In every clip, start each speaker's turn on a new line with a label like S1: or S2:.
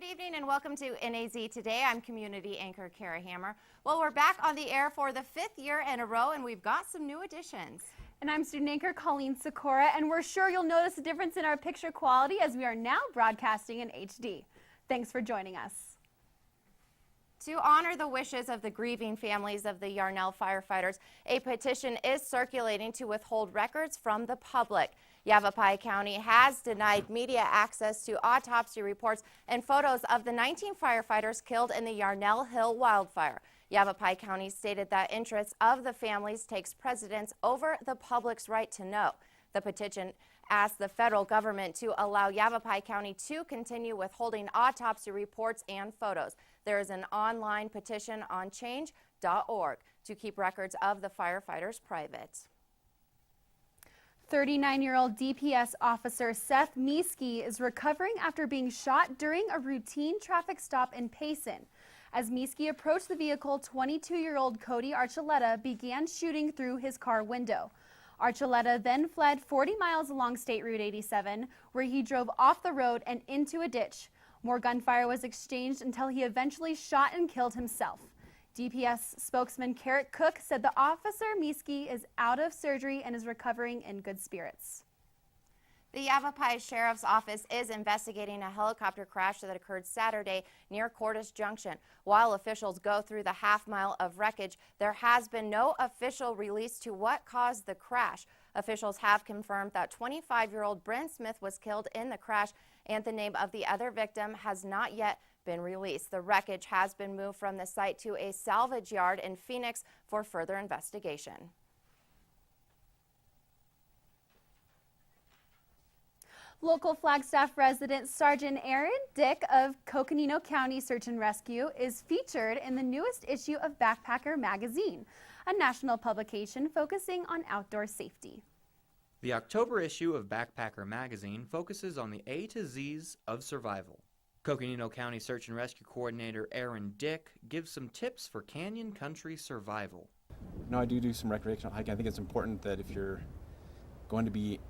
S1: Good evening and welcome to NAZ Today. I'm community anchor Kara Hammer. Well, we're back on the air for the 5th year in a row and we've got some new additions.
S2: And I'm student anchor Colleen Sikora, and we're sure you'll notice a difference in our picture quality as we are now broadcasting in HD. Thanks for joining us.
S1: To honor the wishes of the grieving families of the Yarnell firefighters, a petition is circulating to withhold records from the public. Yavapai County has denied media access to autopsy reports and photos of the 19 firefighters killed in the Yarnell Hill wildfire. Yavapai County stated that interests of the families takes precedence over the public's right to know. The petition asked the federal government to allow Yavapai County to continue withholding autopsy reports and photos. There is an online petition on change.org to keep records of the firefighters private.
S2: 39-year-old DPS officer Sept is recovering after being shot during a routine traffic stop in Payson. As Miski approached the vehicle, 22-year-old Cody Archuleta began shooting through his car window. Archuleta then fled 40 miles along State Route 87, where he drove off the road and into a ditch. More gunfire was exchanged until he eventually shot and killed himself. DPS spokesman Carrot Cook said the officer Miski is out of surgery and is recovering in good spirits.
S1: The Yavapai Sheriff's Office is investigating a helicopter crash that occurred Saturday near Cordes Junction. While officials go through the half-mile of wreckage, there has been no official release to what caused the crash. Officials have confirmed that 25-year-old Brent Smith was killed in the crash, and the name of the other victim has not yet been released. The wreckage has been moved from the site to a salvage yard in Phoenix for further investigation.
S2: Local Flagstaff resident Sergeant Aaron Dick of Coconino County Search and Rescue is featured in the newest issue of Backpacker magazine, a national publication focusing on outdoor safety.
S3: The October issue of Backpacker magazine focuses on the A to Z's of survival. Coconino County Search and Rescue Coordinator Aaron Dick gives some tips for canyon country survival.
S4: No, I do some recreational hiking. I think it's important that if you're going to be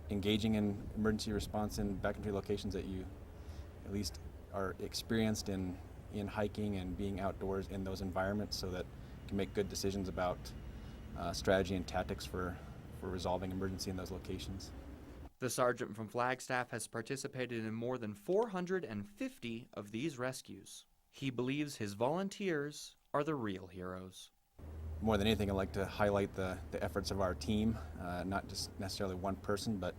S4: engaging in emergency response in backcountry locations, that you at least are experienced in hiking and being outdoors in those environments, so that you can make good decisions about strategy and tactics for resolving emergency in those locations.
S3: The sergeant from Flagstaff has participated in more than 450 of these rescues. He believes his volunteers are the real heroes.
S4: More than anything, I'd like to highlight the efforts of our team, not just necessarily one person, but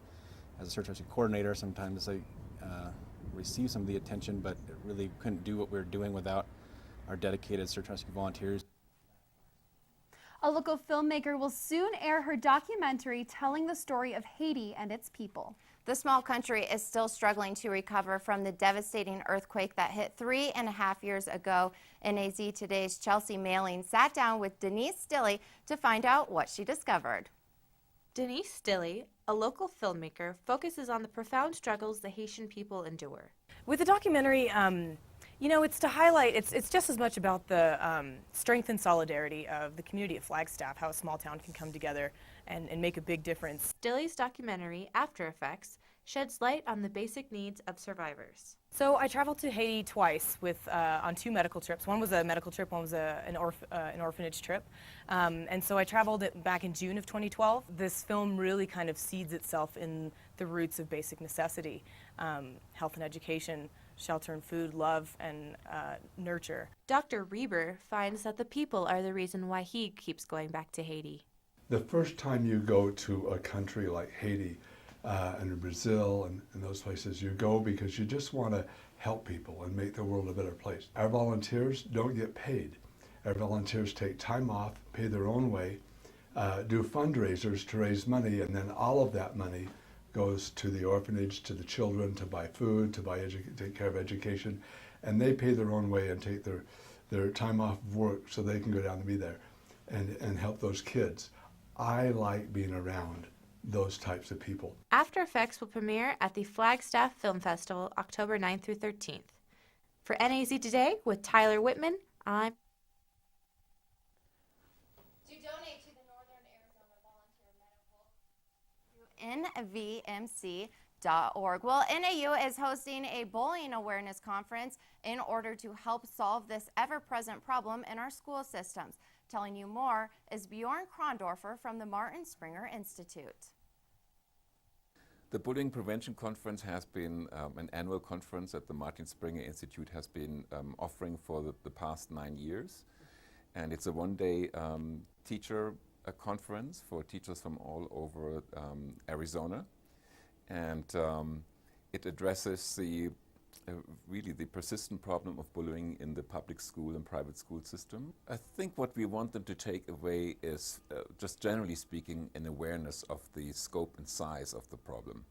S4: as a search and rescue coordinator, sometimes I receive some of the attention, but really couldn't do what we're doing without our dedicated search and rescue volunteers.
S2: A local filmmaker will soon air her documentary telling the story of Haiti and its people.
S1: The small country is still struggling to recover from the devastating earthquake that hit 3.5 years ago. NAZ Today's Chelsea Mailing sat down with Denise Stilley to find out what she discovered.
S5: Denise Stilley, a local filmmaker, focuses on the profound struggles the Haitian people endure.
S6: With the documentary, it's to highlight, it's just as much about the strength and solidarity of the community of Flagstaff, how a small town can come together and make a big difference.
S5: Stilley's documentary, After Effects, sheds light on the basic needs of survivors.
S6: So I traveled to Haiti twice on 2 medical trips. One was a medical trip, one was an orphanage trip. And so I traveled back in June of 2012. This film really kind of seeds itself in the roots of basic necessity, health and education, shelter and food, love and nurture.
S5: Dr. Reber finds that the people are the reason why he keeps going back to Haiti.
S7: The first time you go to a country like Haiti and Brazil and those places, you go because you just want to help people and make the world a better place. Our volunteers don't get paid. Our volunteers take time off, pay their own way, do fundraisers to raise money, and then all of that money goes to the orphanage, to the children, to buy food, to take care of education, and they pay their own way and take their time off of work so they can go down and be there and help those kids. I like being around those types of people.
S5: After Effects will premiere at the Flagstaff Film Festival October 9th through 13th. For NAZ Today with Tyler Whitman, I'm...
S1: To donate to the Northern Arizona Volunteer Medical, NVMC, Well, NAU is hosting a bullying awareness conference in order to help solve this ever-present problem in our school systems. Telling you more is Bjorn Krondorfer from the Martin Springer Institute.
S8: The Bullying Prevention Conference has been an annual conference that the Martin Springer Institute has been offering for the past 9 years. And it's a one-day teacher conference for teachers from all over Arizona. And it addresses really the persistent problem of bullying in the public school and private school system. I think what we want them to take away is, just generally speaking, an awareness of the scope and size of the problem.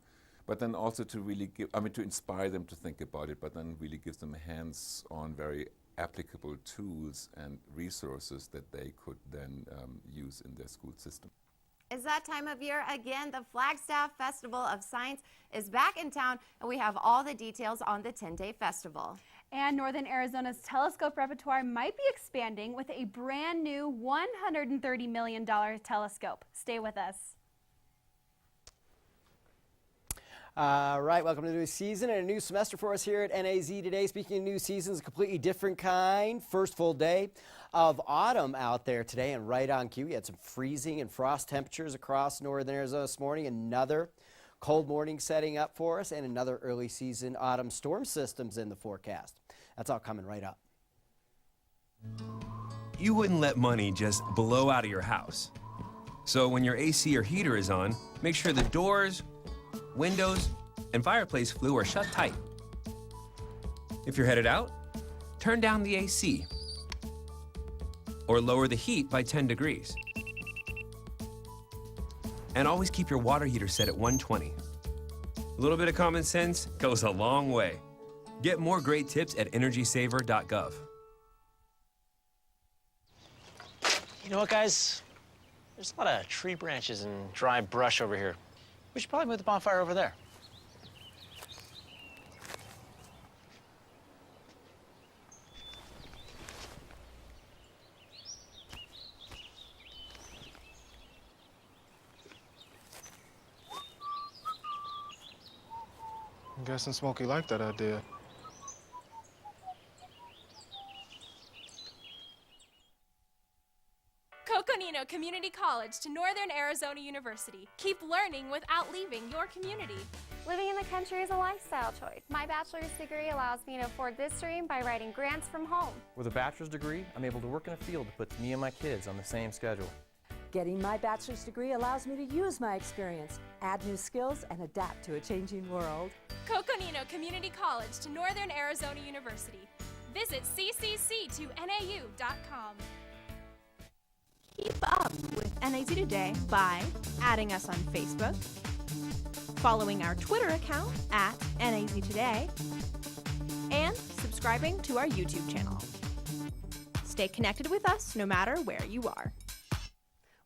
S8: But then also to really to inspire them to think about it, but then really give them hands-on, very applicable tools and resources that they could then use in their school system.
S1: It's that time of year again. The Flagstaff Festival of Science is back in town, and we have all the details on the 10-day festival.
S2: And Northern Arizona's telescope repertoire might be expanding with a brand new $130 million telescope. Stay with us.
S9: All right, welcome to the new season and a new semester for us here at NAZ Today. Speaking of new seasons, a completely different kind. First full day of autumn out there today, and right on cue. We had some freezing and frost temperatures across northern Arizona this morning. Another cold morning setting up for us, and another early season autumn storm systems in the forecast. That's all coming right up.
S10: You wouldn't let money just blow out of your house. So when your AC or heater is on, make sure the doors, windows, and fireplace flue are shut tight. If you're headed out, turn down the AC or lower the heat by 10 degrees. And always keep your water heater set at 120. A little bit of common sense goes a long way. Get more great tips at energysaver.gov.
S11: You know what, guys? There's a lot of tree branches and dry brush over here. We should probably move the bonfire over there.
S12: I'm guessing Smokey liked that idea.
S13: Coconino Community College to Northern Arizona University. Keep learning without leaving your community.
S14: Living in the country is a lifestyle choice. My bachelor's degree allows me to afford this dream by writing grants from home.
S15: With a bachelor's degree, I'm able to work in a field that puts me and my kids on the same schedule.
S16: Getting my bachelor's degree allows me to use my experience, add new skills, and adapt to a changing world.
S13: Coconino Community College to Northern Arizona University. Visit ccc2nau.com.
S17: Keep up with NAZ Today by adding us on Facebook, following our Twitter account at NAZ Today, and subscribing to our YouTube channel. Stay connected with us no matter where you are.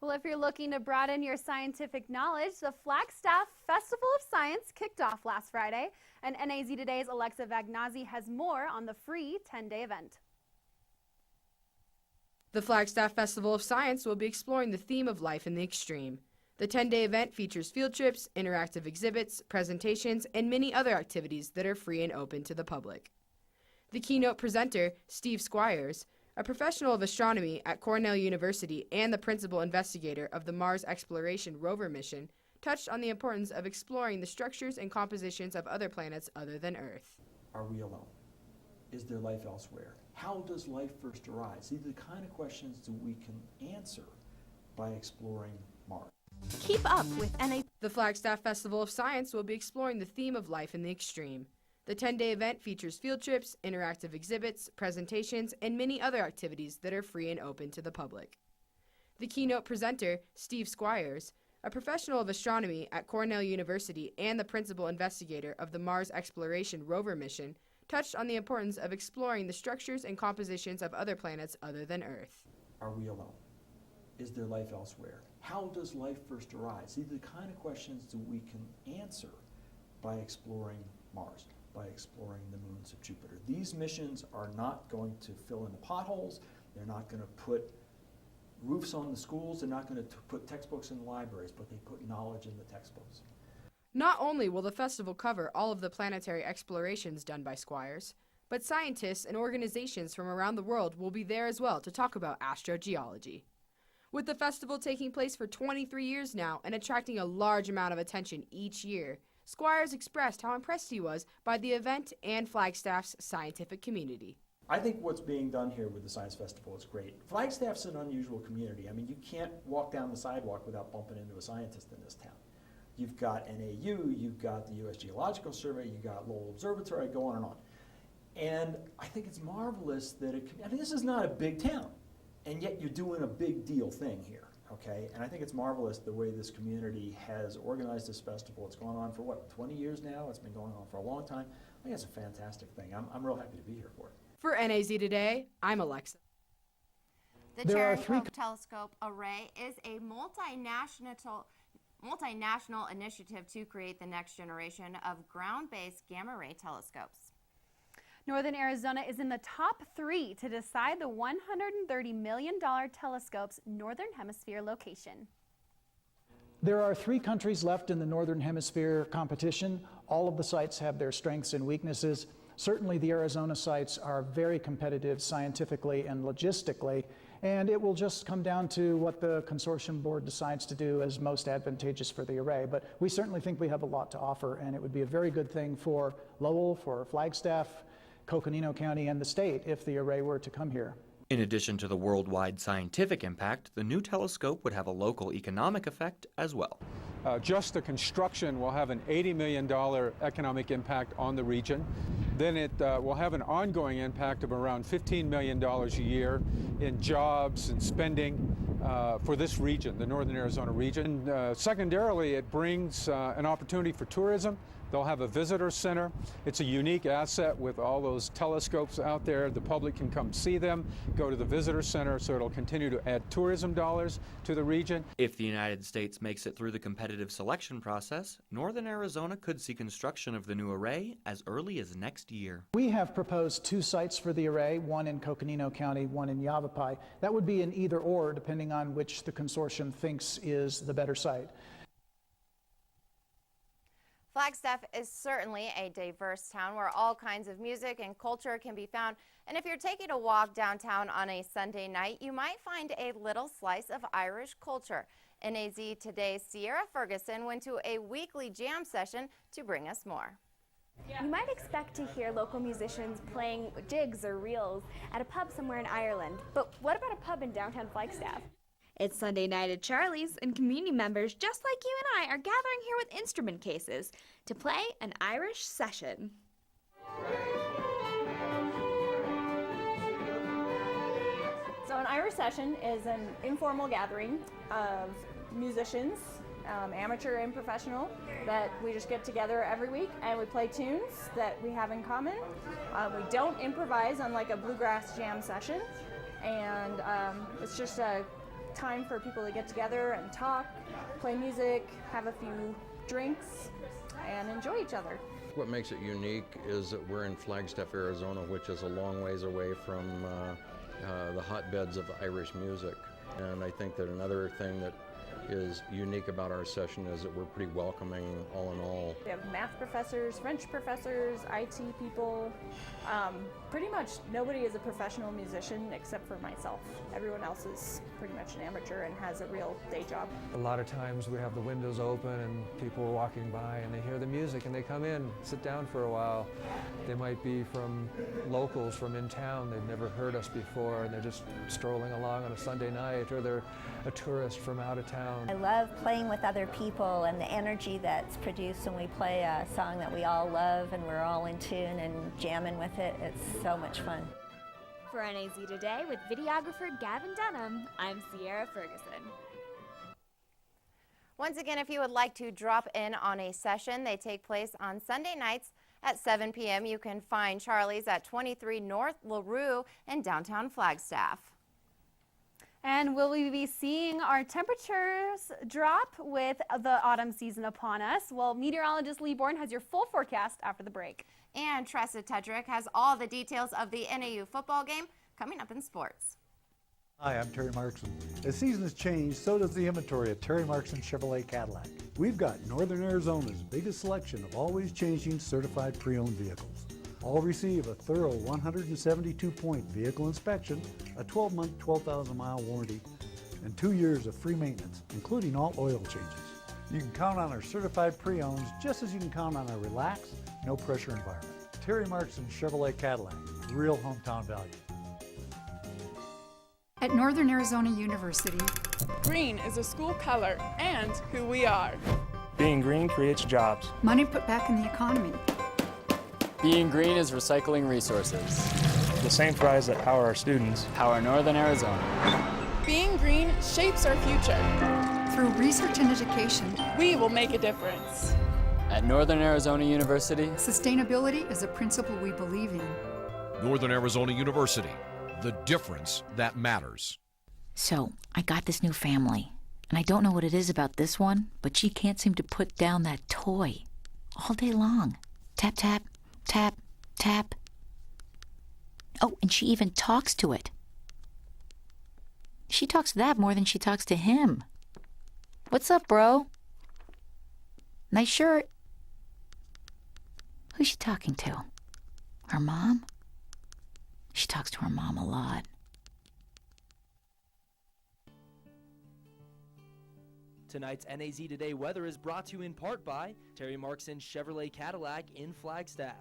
S2: Well, if you're looking to broaden your scientific knowledge, the Flagstaff Festival of Science kicked off last Friday, and NAZ Today's Alexa Vagnazzi has more on the free 10-day event.
S18: The Flagstaff Festival of Science will be exploring the theme of life in the extreme. The 10-day event features field trips, interactive exhibits, presentations, and many other activities that are free and open to the public. The keynote presenter, Steve Squires, a professional of astronomy at Cornell University and the principal investigator of the Mars Exploration Rover mission, touched on the importance of exploring the structures and compositions of other planets other than Earth.
S19: Are we alone? Is there life elsewhere? How does life first arise? These are the kind of questions that we can answer by exploring Mars.
S17: Keep up with NAZ.
S18: The Flagstaff Festival of Science will be exploring the theme of life in the extreme. The 10-day event features field trips, interactive exhibits, presentations, and many other activities that are free and open to the public. The keynote presenter, Steve Squires, a professional of astronomy at Cornell University and the principal investigator of the Mars Exploration Rover mission, touched on the importance of exploring the structures and compositions of other planets other than Earth.
S19: Are we alone? Is there life elsewhere? How does life first arise? These are the kind of questions that we can answer by exploring Mars, by exploring the moons of Jupiter. These missions are not going to fill in the potholes. They're not going to put roofs on the schools. They're not going to put textbooks in the libraries, but they put knowledge in the textbooks.
S18: Not only will the festival cover all of the planetary explorations done by Squires, but scientists and organizations from around the world will be there as well to talk about astrogeology. With the festival taking place for 23 years now and attracting a large amount of attention each year, Squires expressed how impressed he was by the event and Flagstaff's scientific community.
S19: I think what's being done here with the Science Festival is great. Flagstaff's an unusual community. I mean, you can't walk down the sidewalk without bumping into a scientist in this town. You've got NAU, you've got the U.S. Geological Survey, you've got Lowell Observatory, go on and on. And I think it's marvelous that I mean, this is not a big town, and yet you're doing a big deal thing here, okay? And I think it's marvelous the way this community has organized this festival. It's gone on for, what, 20 years now? It's been going on for a long time. I think it's a fantastic thing. I'm real happy to be here for it.
S18: For NAZ Today, I'm Alexa.
S1: The Cherry Hope Telescope Array is a multinational initiative to create the next generation of ground-based gamma-ray telescopes.
S2: Northern Arizona is in the top 3 to decide the $130 million telescope's Northern Hemisphere location.
S20: There are 3 countries left in the Northern Hemisphere competition. All of the sites have their strengths and weaknesses. Certainly the Arizona sites are very competitive scientifically and logistically, and it will just come down to what the consortium board decides to do as most advantageous for the array. But we certainly think we have a lot to offer, and it would be a very good thing for Lowell, for Flagstaff, Coconino County, and the state if the array were to come here.
S3: In addition to the worldwide scientific impact, the new telescope would have a local economic effect as well.
S21: Just the construction will have an $80 million economic impact on the region. Then it will have an ongoing impact of around $15 million a year in jobs and spending for this region, the Northern Arizona region. Secondarily, it brings an opportunity for tourism. They'll have a visitor center. It's a unique asset with all those telescopes out there. The public can come see them, go to the visitor center, so it'll continue to add tourism dollars to the region.
S3: If the United States makes it through the competitive selection process, Northern Arizona could see construction of the new array as early as next year.
S20: We have proposed 2 sites for the array, one in Coconino County, one in Yavapai. That would be an either or, depending on which the consortium thinks is the better site.
S1: Flagstaff is certainly a diverse town where all kinds of music and culture can be found. And if you're taking a walk downtown on a Sunday night, you might find a little slice of Irish culture. NAZ Today's Sierra Ferguson went to a weekly jam session to bring us more.
S22: You might expect to hear local musicians playing jigs or reels at a pub somewhere in Ireland. But what about a pub in downtown Flagstaff?
S23: It's Sunday night at Charly's, and community members just like you and I are gathering here with instrument cases to play an Irish session.
S24: So an Irish session is an informal gathering of musicians, amateur and professional, that we just get together every week and we play tunes that we have in common. We don't improvise unlike a bluegrass jam session, and it's just a time for people to get together and talk, play music, have a few drinks, and enjoy each other.
S25: What makes it unique is that we're in Flagstaff, Arizona, which is a long ways away from the hotbeds of Irish music. And I think that another thing that is unique about our session is that we're pretty welcoming all in all.
S24: We have math professors, French professors, IT people. Pretty much nobody is a professional musician except for myself. Everyone else is pretty much an amateur and has a real day job.
S26: A lot of times we have the windows open and people are walking by and they hear the music and they come in, sit down for a while. They might be from locals from in town. They've never heard us before and they're just strolling along on a Sunday night, or they're a tourist from out of town.
S27: I love playing with other people and the energy that's produced when we play a song that we all love and we're all in tune and jamming with it. It's so much fun.
S23: For NAZ Today with videographer Gavin Dunham, I'm Sierra Ferguson.
S1: Once again, if you would like to drop in on a session, they take place on Sunday nights at 7 p.m. You can find Charly's at 23 North LaRue in downtown Flagstaff.
S2: And will we be seeing our temperatures drop with the autumn season upon us? Well, meteorologist Lee Bourne has your full forecast after the break.
S1: And Tressa Tedrick has all the details of the NAU football game coming up in sports.
S4: Hi, I'm Terry Markson. As seasons change, so does the inventory at Terry Markson Chevrolet Cadillac. We've got Northern Arizona's biggest selection of always changing certified pre-owned vehicles. All receive a thorough 172-point vehicle inspection, a 12-month, 12,000-mile warranty, and 2 years of free maintenance, including all oil changes. You can count on our certified pre-owns just as you can count on our relaxed, no-pressure environment. Terry Markson Chevrolet Cadillac, real hometown value.
S5: At Northern Arizona University,
S6: green is a school color and who we are.
S7: Being green creates jobs.
S5: money put back in the economy.
S8: Being green is recycling resources.
S7: The same fries that power our students
S8: power Northern Arizona.
S6: Being green shapes our future.
S5: Through research and education,
S6: we will make a difference.
S8: At Northern Arizona University,
S5: sustainability is a principle we believe in.
S9: Northern Arizona University, the difference that matters.
S10: So, I got this new family, and I don't know what it is about this one, but she can't seem to put down that toy all day long. Tap, tap, tap, tap. Oh, and she even talks to it. She talks to that more than she talks to him. What's up, bro? Nice shirt. Who's she talking to? Her mom? She talks to her mom a lot.
S28: Tonight's NAZ Today weather is brought to you in part by Terry Markson Chevrolet Cadillac in Flagstaff.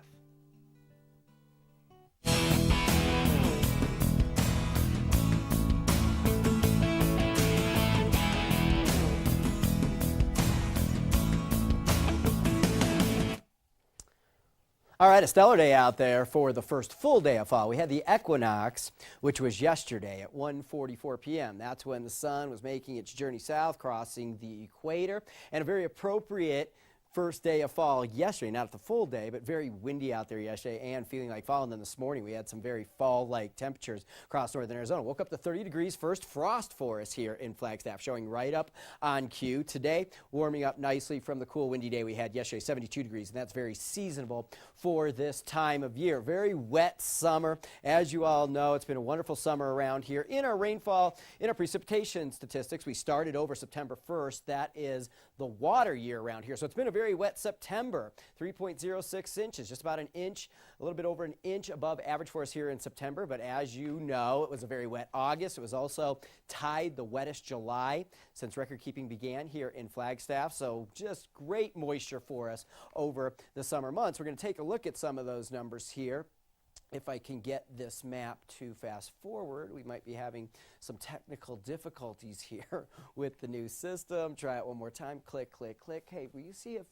S29: All right, a stellar day out there for the first full day of fall. We had the equinox, which was yesterday at 1:44 p.m. That's when the sun was making its journey south, crossing the equator, and a very appropriate first day of fall yesterday, not at the full day, but very windy out there yesterday and feeling like fall. And then this morning we had some very fall-like temperatures across northern Arizona. Woke up to 30 degrees, first frost for us here in Flagstaff, showing right up on cue. Today, warming up nicely from the cool windy day we had yesterday, 72 degrees, and that's very seasonable for this time of year. Very wet summer. As you all know, it's been a wonderful summer around here. In our rainfall, in our precipitation statistics, we started over September 1st. That is the water year around here. So it's been a very wet September, 3.06 inches, just about an inch, a little bit over an inch above average for us here in September. But as you know, it was a very wet August. It was also tied the wettest July since record keeping began here in Flagstaff. So just great moisture for us over the summer months. We're going to take a look at some of those numbers here. If I can get this map to fast forward, we might be having some technical difficulties here with the new system. Try it one more time. Click, click, click. Hey, will you see if,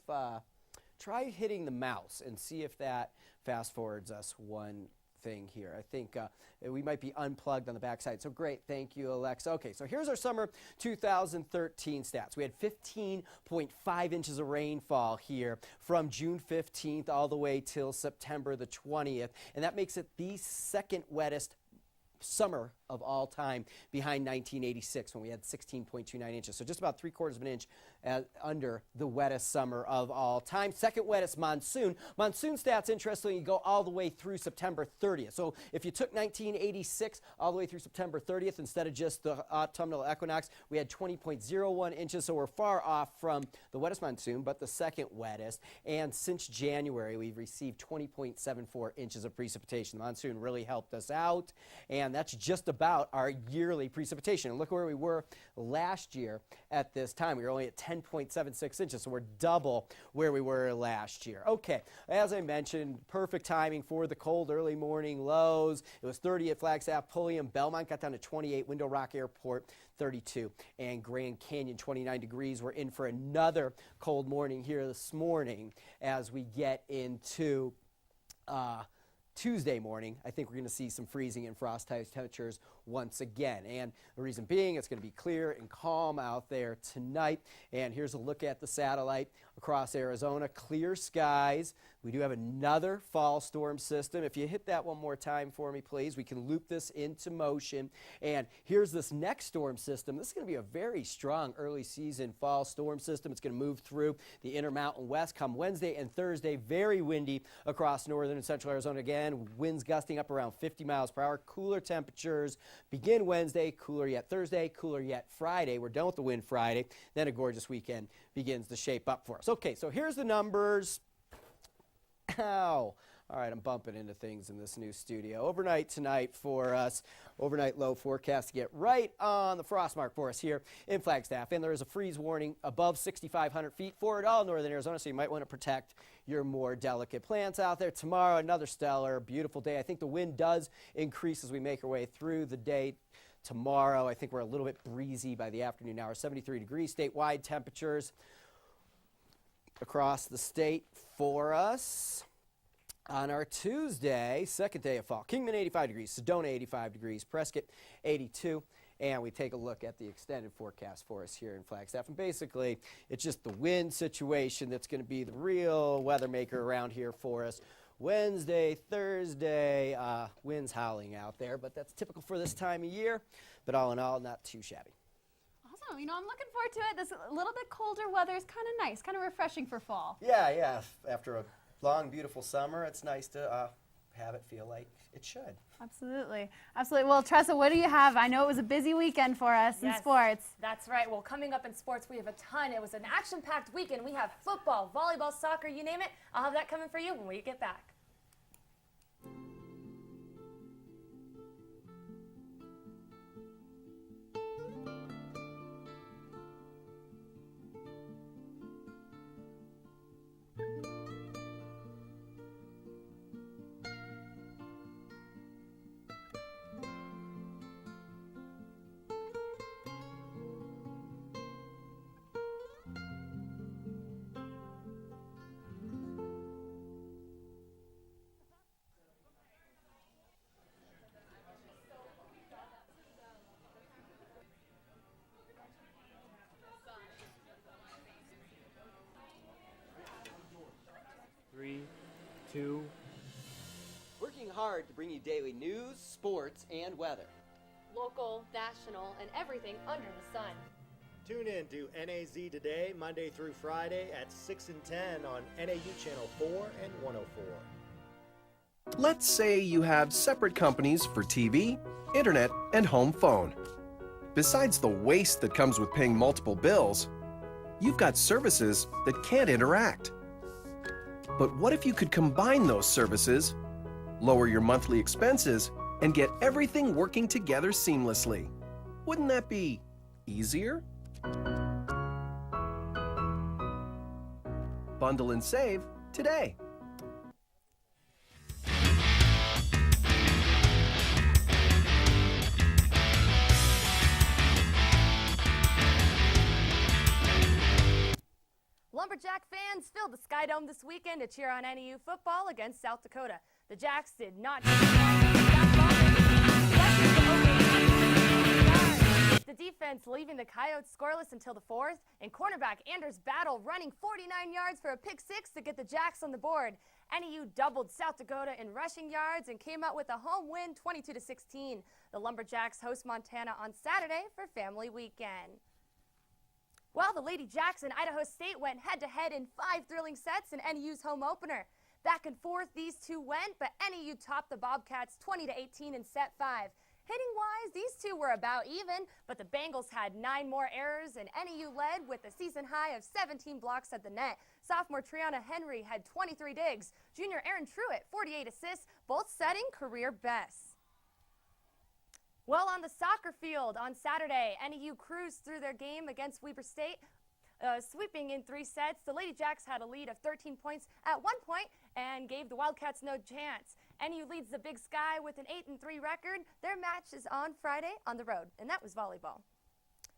S29: try hitting the mouse and see if that fast forwards us one thing here. I think we might be unplugged on the backside. So great. Thank you, Alexa. Okay, so here's our summer 2013 stats. We had 15.5 inches of rainfall here from June 15th all the way till September the 20th. And that makes it the second wettest summer of all time behind 1986 when we had 16.29 inches. So just about 3/4 of an inch under the wettest summer of all time. Second wettest monsoon. Monsoon stats, interestingly, go all the way through September 30th. So if you took 1986 all the way through September 30th instead of just the autumnal equinox, we had 20.01 inches. So we're far off from the wettest monsoon, but the second wettest. And since January, we've received 20.74 inches of precipitation. The monsoon really helped us out, and that's just about our yearly precipitation. And look where we were last year at this time. We were only at 10.76 inches, so we're double where we were last year. Okay, as I mentioned, perfect timing for the cold early morning lows. It was 30 at Flagstaff, Pulliam, Belmont got down to 28, Window Rock Airport 32, and Grand Canyon 29 degrees. We're in for another cold morning here this morning as we get into Tuesday morning. I think we're going to see some freezing and frost type temperatures once again. And the reason being, it's going to be clear and calm out there tonight. And here's a look at the satellite across Arizona. Clear skies. We do have another fall storm system. If you hit that one more time for me, please, we can loop this into motion. And here's this next storm system. This is going to be a very strong early season fall storm system. It's going to move through the Intermountain West come Wednesday and Thursday. Very windy across northern and central Arizona again. Winds gusting up around 50 miles per hour. Cooler temperatures begin Wednesday, cooler yet Thursday, cooler yet Friday. We're done with the wind Friday. Then a gorgeous weekend begins to shape up for us. Okay, so here's the numbers. Ow. All right, I'm bumping into things in this new studio. Overnight tonight for us, overnight low forecast to get right on the frost mark for us here in Flagstaff. And there is a freeze warning above 6,500 feet for it all northern Arizona, so you might want to protect your more delicate plants out there. Tomorrow, another stellar, beautiful day. I think the wind does increase as we make our way through the day. Tomorrow, I think we're a little bit breezy by the afternoon hours, 73 degrees statewide temperatures across the state for us. On our Tuesday, second day of fall, Kingman 85 degrees, Sedona 85 degrees, Prescott 82. And we take a look at the extended forecast for us here in Flagstaff. And basically, it's just the wind situation that's going to be the real weather maker around here for us. Wednesday, Thursday, winds howling out there, but that's typical for this time of year. But all in all, not too shabby.
S2: Awesome. You know, I'm looking forward to it. This little bit colder weather is kind of nice, kind of refreshing for fall.
S29: Yeah. After a long, beautiful summer, it's nice to have it feel like it should.
S2: Absolutely. Well, Tressa, what do you have? I know it was a busy weekend for us in sports.
S11: That's right. Well, coming up in sports, we have a ton. It was an action-packed weekend. We have football, volleyball, soccer, you name it. I'll have that coming for you when we get back.
S29: Working hard to bring you daily news, sports, and weather.
S11: Local, national, and everything under the sun.
S12: Tune in to NAZ Today, Monday through Friday at 6 and 10 on NAU Channel 4 and 104.
S13: Let's say you have separate companies for TV, internet, and home phone. Besides the waste that comes with paying multiple bills, you've got services that can't interact. But what if you could combine those services, lower your monthly expenses, and get everything working together seamlessly? Wouldn't that be easier? Bundle and save today.
S11: Lumberjack fans filled the Sky Dome this weekend to cheer on NAU football against South Dakota. The Jacks did not the defense leaving the Coyotes scoreless until the fourth, and cornerback Anders Battle running 49 yards for a pick six to get the Jacks on the board. NAU doubled South Dakota in rushing yards and came out with a home win 22-16. The Lumberjacks host Montana on Saturday for family weekend. Well, the Lady Jacks and Idaho State went head-to-head in 5 thrilling sets in NAU's home opener. Back and forth these two went, but NAU topped the Bobcats 20-18 in set 5. Hitting-wise, these two were about even, but the Bengals had 9 more errors, and NAU led with a season high of 17 blocks at the net. Sophomore Triana Henry had 23 digs. Junior Aaron Truitt, 48 assists, both setting career bests. Well, on the soccer field on Saturday, NAU cruised through their game against Weber State, sweeping in 3 sets. The Lady Jacks had a lead of 13 points at one point and gave the Wildcats no chance. NAU leads the Big Sky with an 8-3 record. Their match is on Friday on the road, and that was volleyball.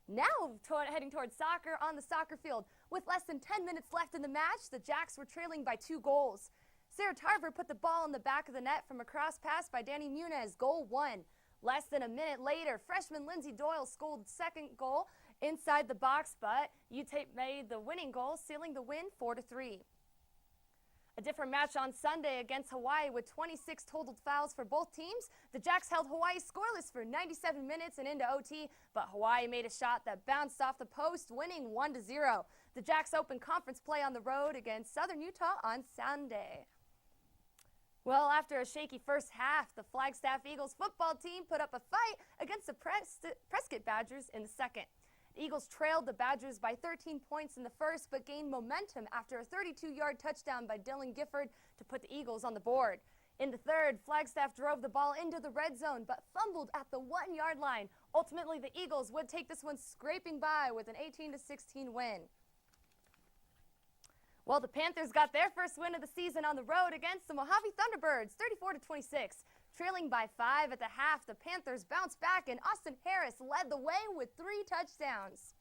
S11: Now heading towards soccer on the soccer field. With less than 10 minutes left in the match, the Jacks were trailing by 2 goals. Sarah Tarver put the ball in the back of the net from a cross pass by Danny Muniz, goal 1. Less than a minute later, freshman Lindsay Doyle scored second goal inside the box, but UTAPE made the winning goal, sealing the win 4-3. A different match on Sunday against Hawaii with 26 total fouls for both teams. The Jacks held Hawaii scoreless for 97 minutes and into OT, but Hawaii made a shot that bounced off the post, winning 1-0. The Jacks opened conference play on the road against Southern Utah on Sunday. Well, after a shaky first half, the Flagstaff Eagles football team put up a fight against the Prescott Badgers in the second. The Eagles trailed the Badgers by 13 points in the first, but gained momentum after a 32-yard touchdown by Dylan Gifford to put the Eagles on the board. In the third, Flagstaff drove the ball into the red zone, but fumbled at the 1-yard line. Ultimately, the Eagles would take this one scraping by with an 18-16 win. Well, the Panthers got their first win of the season on the road against the Mojave Thunderbirds, 34-26. Trailing by 5 at the half, the Panthers bounced back, and Austin Harris led the way with 3 touchdowns.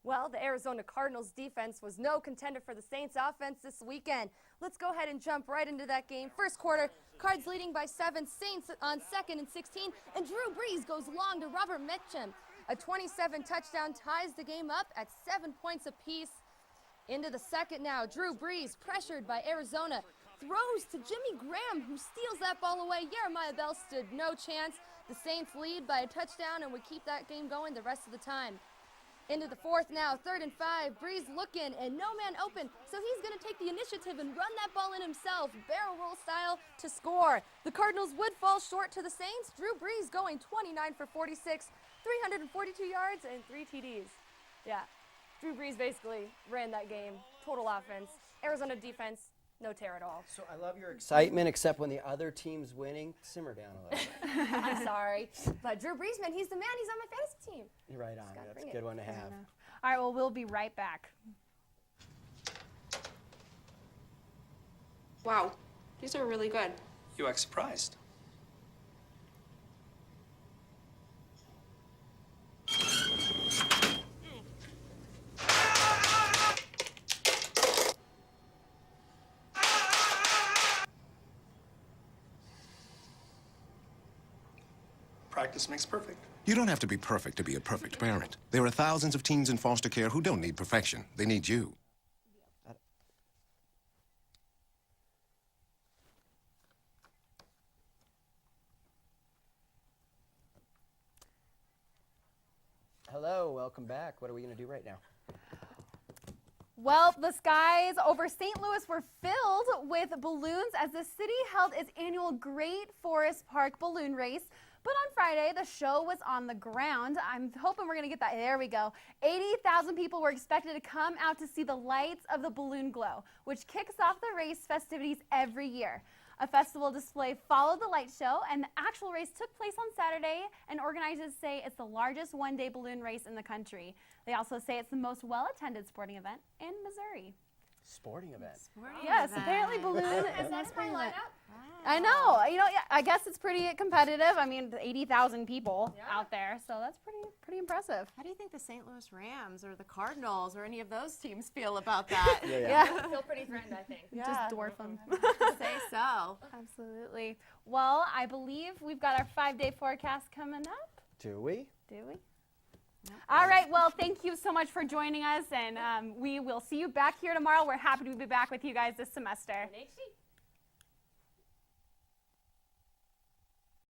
S11: Well, the Arizona Cardinals defense was no contender for the Saints offense this weekend. Let's go ahead and jump right into that game. First quarter, Cards leading by 7, Saints on 2nd and 16, and Drew Brees goes long to Robert Mitchum. A 27 touchdown ties the game up at 7 points apiece. Into the second now, Drew Brees, pressured by Arizona, throws to Jimmy Graham, who steals that ball away. Jeremiah Bell stood no chance. The Saints lead by a touchdown and would keep that game going the rest of the time. Into the fourth now, 3rd and 5, Brees looking and no man open, so he's going to take the initiative and run that ball in himself, barrel roll style, to score. The Cardinals would fall short to the Saints. Drew Brees going 29 for 46, 342 yards and 3 TDs. Yeah. Drew Brees basically ran that game. Total offense. Arizona defense, no tear at all.
S29: So I love your excitement, except when the other team's winning. Simmer down a little bit.
S11: I'm sorry. But Drew Brees, man, he's the man. He's on my fantasy team.
S29: You're right on. That's a good one to have.
S2: All right, well, we'll be right back.
S3: Wow, these are really good.
S14: You act surprised. Practice makes perfect.
S15: You don't have to be perfect to be a perfect parent. There are thousands of teens in foster care who don't need perfection. They need you.
S29: Hello, welcome back. What are we going to do right now?
S2: Well, the skies over St. Louis were filled with balloons as the city held its annual Great Forest Park balloon race. But on Friday, the show was on the ground. I'm hoping we're going to get that. There we go. 80,000 people were expected to come out to see the lights of the balloon glow, which kicks off the race festivities every year. A festival display followed the light show, and the actual race took place on Saturday, and organizers say it's the largest one-day balloon race in the country. They also say it's the most well-attended sporting event in Missouri.
S29: Sporting event.
S2: Yes, apparently balloon is not sporting event. I know. You know, yeah, I guess it's pretty competitive. I mean, 80,000 people out there, so that's pretty impressive.
S1: How do you think the St. Louis Rams or the Cardinals or any of those teams feel about that?
S11: I feel pretty threatened, I think.
S2: Just dwarf them.
S1: Say so.
S2: Absolutely. Well, I believe we've got our 5-day forecast coming up.
S29: Do we?
S2: Do we? All right, well, thank you so much for joining us, and we will see you back here tomorrow. We're happy to be back with you guys this semester.